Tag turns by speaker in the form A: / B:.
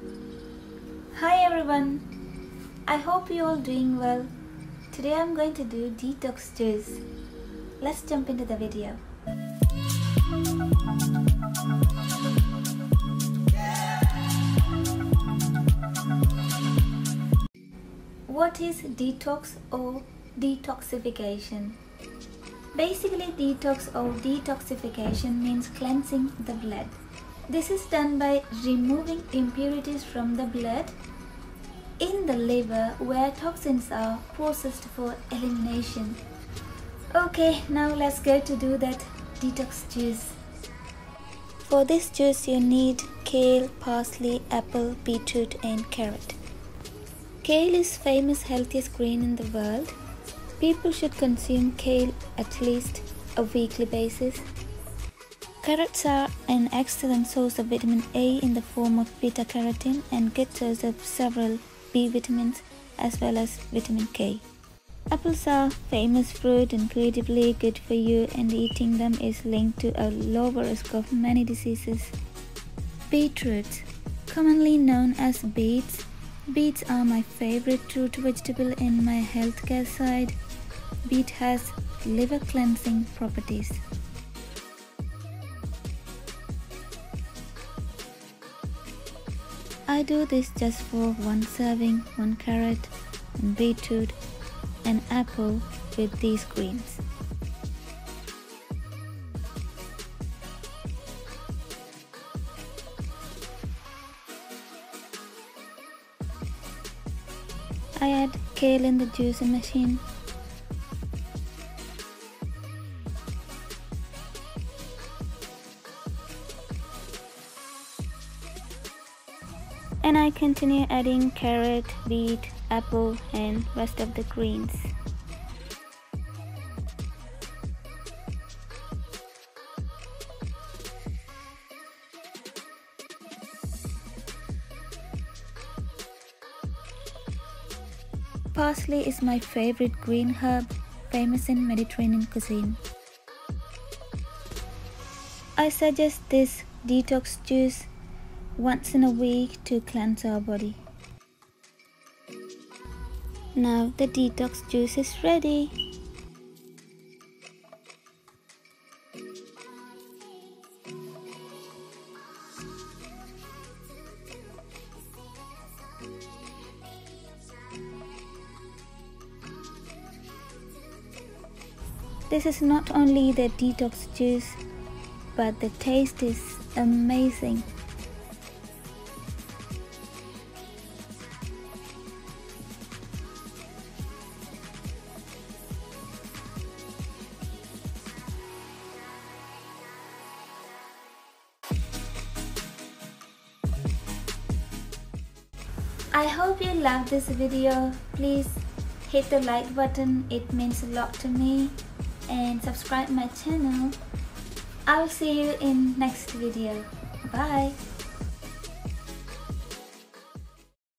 A: Hi everyone, I hope you all doing well. Today I'm going to do detox juice. Let's jump into the video. What is detox or detoxification? Basically, detox or detoxification means cleansing the blood. This is done by removing impurities from the blood in the liver where toxins are processed for elimination. Okay, now let's go to do that detox juice. For this juice you need kale, parsley, apple, beetroot and carrot. Kale is famous healthiest green in the world. People should consume kale at least a weekly basis. Carrots are an excellent source of vitamin A in the form of beta-carotene and good source of several B vitamins as well as vitamin K. Apples are famous fruit, incredibly good for you, and eating them is linked to a lower risk of many diseases. Beetroots, commonly known as beets. Beets are my favorite root vegetable in my healthcare side. Beet has liver cleansing properties. I do this just for one serving, one carrot, and beetroot, and apple with these greens. I add kale in the juicing machine. And I continue adding carrot, beet, apple and rest of the greens. Parsley is my favorite green herb, famous in Mediterranean cuisine. I suggest this detox juice once in a week to cleanse our body. Now the detox juice is ready. This is not only the detox juice, but the taste is amazing. I hope you loved this video. Please hit the like button, it means a lot to me, and subscribe my channel. I'll see you in next video. Bye.